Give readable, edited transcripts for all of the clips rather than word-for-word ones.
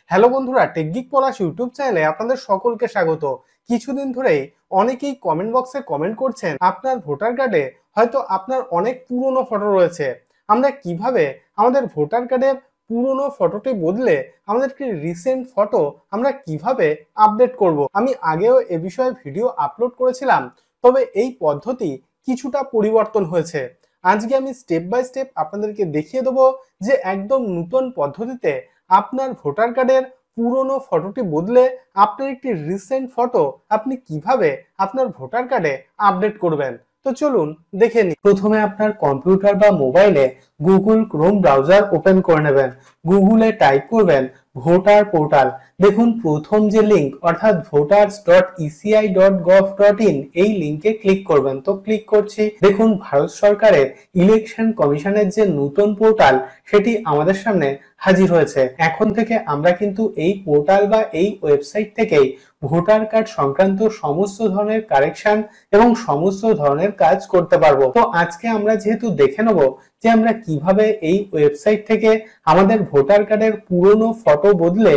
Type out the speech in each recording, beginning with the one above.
Hello বন্ধুরা, টেকগিক পলাশ YouTube চ্যানেলে আপনাদের সকলকে স্বাগত। কিছুদিন ধরেই অনেকেই কমেন্ট বক্সে কমেন্ট করছেন আপনার ভোটার কার্ডে হয়তো আপনার অনেক পুরনো ফটো রয়েছে। আমরা কিভাবে আমাদের ভোটার কার্ডের পুরনো ফটোটি বদলে আমাদের একটি রিসেন্ট ফটো আমরা কিভাবে আপডেট করব, আমি আগেও এ বিষয়ে ভিডিও আপলোড করেছিলাম, তবে এই পদ্ধতি কিছুটা পরিবর্তন হয়েছে। আজকে আমি স্টেপ বাই স্টেপ আপনাদেরকে দেখিয়ে দেবো যে একদম নতুন পদ্ধতিতে আপনার ভোটার কার্ডের পুরনো ফটোটি বদলে আপনার একটি রিসেন্ট ফটো আপনি কিভাবে আপনার ভোটার কার্ডে আপডেট করবেন। তো চলুন দেখে নিই। প্রথমে আপনার কম্পিউটার বা মোবাইলে গুগল ক্রোম ব্রাউজার ওপেন করে নেবেন। গুগলে টাইপ করবেন ভোটার পোর্টাল। দেখুন প্রথম যে লিঙ্ক অর্থাৎ voters.eci.gov.in এই লিঙ্কে ক্লিক করবেন। তো ক্লিক করছি। দেখুন ভারত সরকারের ইলেকশন কমিশনের যে নতুন পোর্টাল সেটি আমাদের সামনে হাজির হয়েছে। এখন থেকে আমরা কিন্তু এই পোর্টাল বা এই ওয়েবসাইট থেকেই ভোটার কার্ড সংক্রান্ত সমস্ত ধরনের কারেকশন এবং সমস্ত ধরনের কাজ করতে পারবো। তো আজকে আমরা যেহেতু দেখে নেব যে আমরা কিভাবে এই ওয়েবসাইট থেকে আমাদের ভোটার কার্ডের পুরনো ফটো বদলে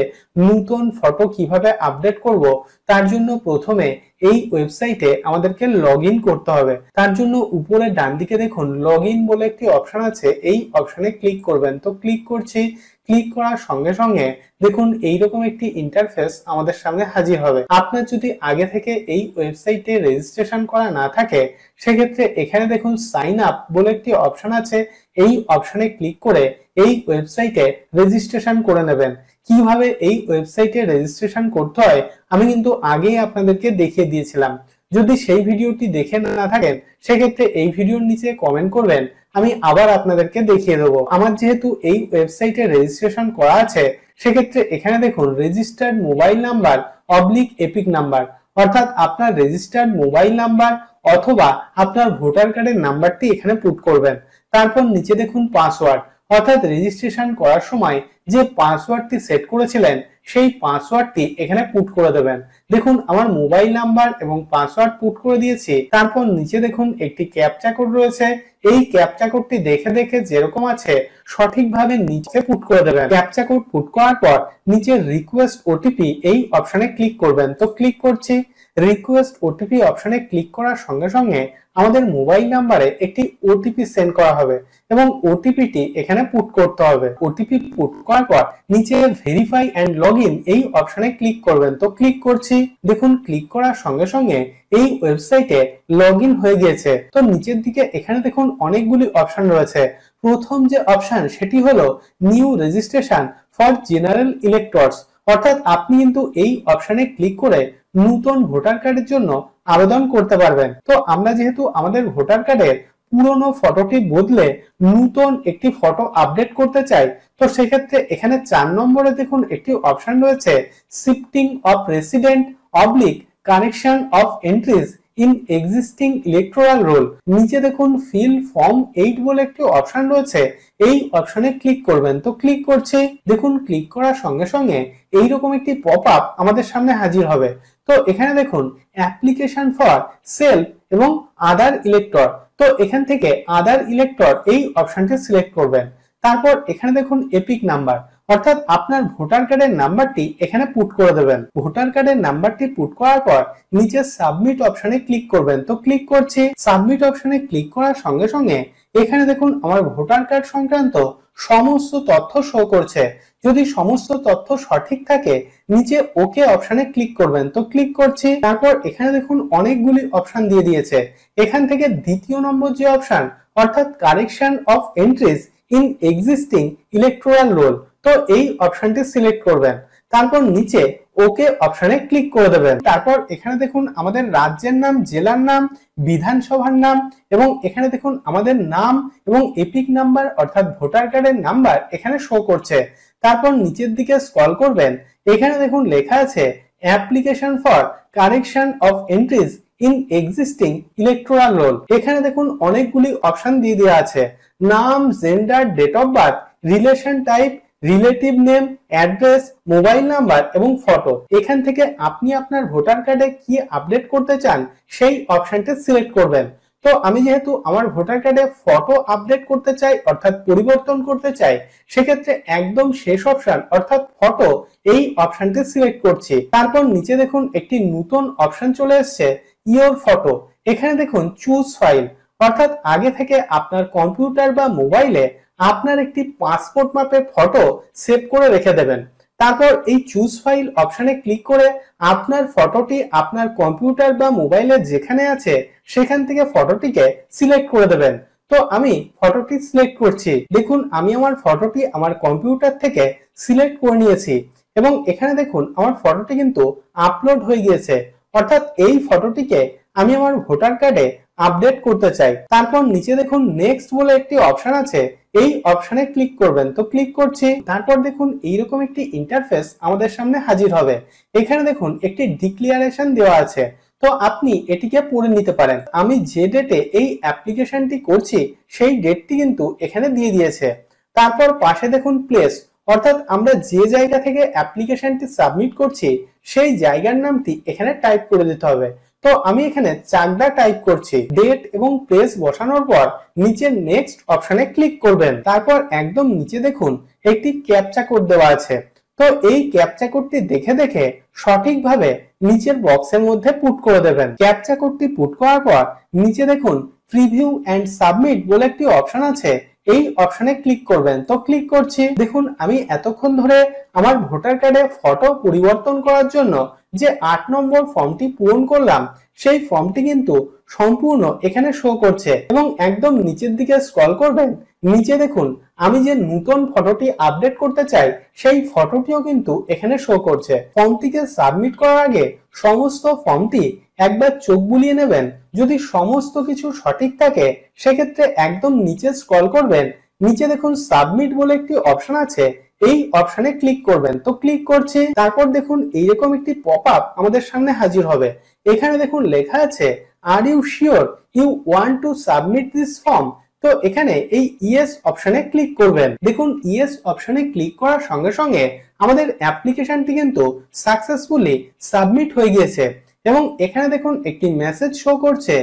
নতুন ফটো কিভাবে আপডেট করব, তার জন্য প্রথমে এই ওয়েবসাইটে আমাদেরকে লগইন করতে হবে। তার জন্য উপরে ডান দিকে দেখুন লগইন বলে একটি অপশন আছে, এই অপশনে ক্লিক করবেন। তো ক্লিক করছি। ক্লিক করার সঙ্গে সঙ্গে দেখুন এইরকম একটি ইন্টারফেস আমাদের সামনে হাজির হবে। আপনার যদি আগে থেকে এই ওয়েবসাইটে রেজিস্ট্রেশন করা না থাকে সেক্ষেত্রে এখানে দেখুন সাইন আপ বলে একটি অপশন আছে, এই অপশনে ক্লিক করে এই ওয়েবসাইটে রেজিস্ট্রেশন করে নেবেন। কিভাবে এই ওয়েবসাইটে রেজিস্ট্রেশন করতে হয় আমি কিন্তু আগেই আপনাদেরকে দেখিয়ে দিয়েছিলাম। যদি সেই ভিডিওটি দেখে না থাকেন সেক্ষেত্রে এই ভিডিওর নিচে কমেন্ট করবেন, আমি আবার আপনাদেরকে দেখিয়ে দেবো। আমার যেহেতু এই ওয়েবসাইটে রেজিস্ট্রেশন করা আছে সেক্ষেত্রে এখানে দেখুন registered mobile number oblique epic number, অর্থাৎ আপনার রেজিস্টার্ড মোবাইল নাম্বার অথবা আপনার ভোটার কার্ডের নাম্বারটি এখানে পুট করবেন। তারপর নিচে দেখুন পাসওয়ার্ড, অর্থাৎ রেজিস্ট্রেশন করার সময় যে পাসওয়ার্ডটি সেট করেছিলেন সেই পাসওয়ার্ডটি এখানে পুট করে দেবেন। দেখুন আমার মোবাইল নাম্বার এবং পাসওয়ার্ড পুট করে দিয়েছি। তারপর নিচে দেখুন একটি ক্যাপচা কোড রয়েছে, এই ক্যাপচা কোডটি দেখে দেখে যেরকম আছে সঠিকভাবে নিচে পুট করে দেবেন। ক্যাপচা কোড পুট করার পর নিচে রিকোয়েস্ট ওটিপি এই অপশনে ক্লিক করবেন। তো ক্লিক করছি। রিকোয়েস্ট ওটিপি অপশনে ক্লিক করার সঙ্গে সঙ্গে আমাদের মোবাইল নাম্বারে একটি ওটিপি সেন্ড করা হবে এবং ওটিপিটি এখানে পুট করতে হবে। ওটিপি পুট করার পর নিচে ভেরিফাই এন্ড লগইন এই অপশনে ক্লিক করবেন। তো ক্লিক করছি। দেখুন ক্লিক করার সঙ্গে সঙ্গে এই ওয়েবসাইটে লগইন হয়ে গিয়েছে। তো নিচের দিকে এখানে দেখুন অনেকগুলি অপশন রয়েছে। প্রথম যে অপশন সেটি হলো new registration for general electors, অর্থাৎ আপনি কিন্তু এই অপশনে ক্লিক করে নতুন ভোটার কার্ডের জন্য আবেদন করতে পারবেন। তো আমরা যেহেতু আমাদের ভোটার কার্ডের পুরনো ফটোটি বদলে নতুন একটি ফটো আপডেট করতে চাই, তো সেক্ষেত্রে এখানে 4 নম্বরে দেখুন একটি অপশন রয়েছে shifting of resident oblique correction of entries in existing electoral role. নিচে দেখুন ফিল ফর্ম 8 বলে একটি অপশন রয়েছে, এই অপশনে ক্লিক করবেন। তো ক্লিক করছি। দেখুন ক্লিক করার সঙ্গে সঙ্গে এইরকম একটি পপ আপ আমাদের সামনে হাজির হবে। তো এখানে দেখুন অ্যাপ্লিকেশন ফর সেলফ এবং আদার ইলেক্টর, তো এখান থেকে আদার ইলেক্টর এই অপশনটি সিলেক্ট করবেন। তারপর এখানে দেখুন এপিক নাম্বার, অর্থাৎ আপনার ভোটার কার্ডের নাম্বারটি এখানে পুট করে দেবেন। ভোটার কার্ডের নাম্বারটি পুট করার পর নিচে সাবমিট অপশনে ক্লিক করবেন। তো ক্লিক করছি। সাবমিট অপশনে ক্লিক করার সঙ্গে সঙ্গে এখানে দেখুন আমার ভোটার কার্ড সংক্রান্ত সমস্ত তথ্য শো করছে। যদি সমস্ত তথ্য সঠিক থাকে নিচে ওকে অপশনে ক্লিক করবেন। তো ক্লিক করছি। তারপর এখানে দেখুন অনেকগুলি অপশন দিয়ে দিয়েছে। এখান থেকে দ্বিতীয় নম্বর যে অপশন অর্থাৎ correction of entries in existing electoral role, তো এই অপশনটি সিলেক্ট করবেন। তারপর নিচে ওকে অপশনে ক্লিক করে দেবেন। তারপর এখানে দেখুন আমাদের রাজ্যের নাম, জেলার নাম, বিধানসভার নাম এবং এখানে দেখুন আমাদের নাম এবং এপিক নাম্বার অর্থাৎ ভোটার কার্ডের নাম্বার এখানে শো করছে। তারপর নিচের দিকে স্ক্রল করবেন, এখানে দেখুন লেখা আছে application for correction of entries in existing electoral roll. এখানে দেখুন অনেকগুলি অপশন দিয়ে দেওয়া আছে, নাম, gender, date of birth, relation type, relative name, address, mobile number এবং ফটো। এখান থেকে আপনি আপনার ভোটার কার্ডে কি আপডেট করতে চান সেই অপশনটি সিলেক্ট করবেন। তো আমি যেহেতু আমার ভোটার কার্ডে ফটো আপডেট করতে চাই অর্থাৎ পরিবর্তন করতে চাই, সেক্ষেত্রে একদম শেষ অপশন অর্থাৎ ফটো এই অপশনটি সিলেক্ট করছি। তারপর নিচে দেখুন একটি নতুন অপশন চলে এসেছে ইওর ফটো। এখানে দেখুন চুজ ফাইল অর্থাৎ আগে থেকে আপনার কম্পিউটার বা মোবাইলে আপনার একটি পাসপোর্ট মাপের ফটো সেভ করে রেখে দেবেন। তারপর এই চুজ ফাইল অপশনে ক্লিক করে আপনার ফটোটি আপনার কম্পিউটার বা মোবাইলে যেখানে আছে সেখান থেকে ফটোটিকে সিলেক্ট করে দেবেন। তো আমি ফটোটি সিলেক্ট করছি। দেখুন আমি আমার ফটোটি আমার কম্পিউটার থেকে সিলেক্ট করে নিয়েছি এবং এখানে দেখুন আমার ফটোটি কিন্তু আপলোড হয়ে গিয়েছে। অর্থাৎ এই ফটোটিকে আমি আমার ভোটার কার্ডে আপডেট করতে চাই। তারপর নিচে দেখুন নেক্সট বলে একটি অপশন আছে, এই অপশনে ক্লিক করবেন। তো ক্লিক করছি। তারপর দেখুন এইরকম একটি ইন্টারফেস আমাদের সামনে হাজির হবে। এখানে দেখুন একটি ডিক্লারেশন দেওয়া আছে, তো আপনি এটিকে পড়ে নিতে পারেন। আমি যে ডেটে এই অ্যাপ্লিকেশনটি করছি সেই ডেটটি কিন্তু এখানে দিয়ে দিয়েছে। তারপর পাশে দেখুন প্লেস অর্থাৎ আমরা যে জায়গা থেকে অ্যাপ্লিকেশনটি সাবমিট করছি সেই জায়গার নামটি এখানে টাইপ করে দিতে হবে। তো আমি এখানে চাকদা টাইপ করছি। ডেট এবং প্লেস বসানোর পর নিচে নেক্সট অপশনে ক্লিক করবেন। তারপর একদম নিচে দেখুন একটি ক্যাপচা কোড দেওয়া আছে। তো এই ক্যাপচা কোডটি দেখে দেখে সঠিকভাবে নিচের বক্সের মধ্যে পুট করে দেবেন। ক্যাপচা কোডটি পুট করার পর নিচে দেখুন প্রিভিউ এন্ড সাবমিট বলে একটি অপশন আছে, এই অপশনে ক্লিক করবেন। তো ক্লিক করছি। দেখুন আমি এতক্ষণ ধরে আমার ভোটার কার্ডে ফটো পরিবর্তন করার জন্য যে 8 নম্বর ফর্মটি পূরণ করলাম সেই ফর্মটি কিন্তু সম্পূর্ণ এখানে শো করছে এবং একদম নিচের দিকে স্ক্রল করবেন। নিচে দেখুন আমি যে নতুন ফটোটি আপডেট করতে চাই সেই ফটোটিও কিন্তু এখানে শো করছে। ফর্মটিকে সাবমিট করার আগে সমস্ত ফর্মটি একবার চোখ বুলিয়ে নেবেন। যদি সমস্ত কিছু সঠিক থাকে সেক্ষেত্রে একদম নিচে স্ক্রল করবেন। নিচে দেখুন সাবমিট বলে একটি অপশন আছে, এই অপশনে ক্লিক করবেন। তো ক্লিক করছি। তারপর দেখুন এইরকম একটি পপ আপ আমাদের সামনে হাজির হবে। এখানে দেখুন লেখা আছে are you sure you want to submit this form. তো এখানে এই ইয়েস অপশনে ক্লিক করবেন। দেখুন ইয়েস অপশনে ক্লিক করার সঙ্গে সঙ্গে আমাদের অ্যাপ্লিকেশনটি কিন্তু সাকসেসফুলি সাবমিট হয়ে গিয়েছে এবং এখানে দেখুন একটি মেসেজ শো করছে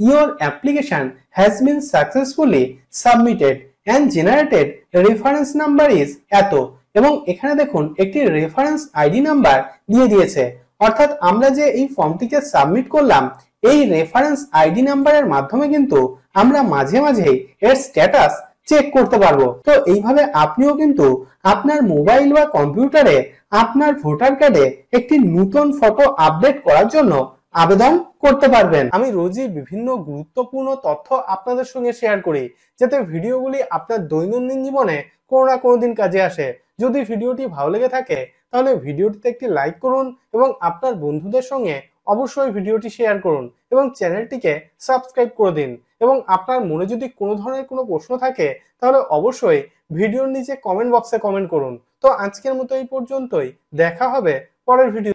your application has been successfully submitted and generated reference number is এত এবং এখানে দেখুন একটি রেফারেন্স আইডি নাম্বার দিয়ে দিয়েছে। অর্থাৎ আমরা যে এই ফর্মটিকে সাবমিট করলাম এই রেফারেন্স আইডি নাম্বারের মাধ্যমে কিন্তু আমরা মাঝে মাঝে এর স্ট্যাটাস চেক করতে পারবো। তো এইভাবে আপনিও কিন্তু আপনার মোবাইল বা কম্পিউটারে আপনার ভোটার কার্ডে একটি নতুন ফটো আপডেট করার জন্য আবেদন করতে পারবেন। আমি রোজই বিভিন্ন গুরুত্বপূর্ণ তথ্য আপনাদের সঙ্গে শেয়ার করি যাতে ভিডিওগুলি আপনার দৈনন্দিন জীবনে কোনো না কোনো দিন কাজে আসে। যদি ভিডিওটি ভালো লেগে থাকে তাহলে ভিডিওটিতে একটি লাইক করুন এবং আপনার বন্ধুদের সঙ্গে অবশ্যই ভিডিওটি শেয়ার করুন এবং চ্যানেলটিকে সাবস্ক্রাইব করে দিন। এবং আপনার মনে যদি কোনো ধরনের কোনো প্রশ্ন থাকে তাহলে অবশ্যই ভিডিওর নিচে কমেন্ট বক্সে কমেন্ট করুন। তো আজকের মতো এই পর্যন্তই, দেখা হবে পরের ভিডিও।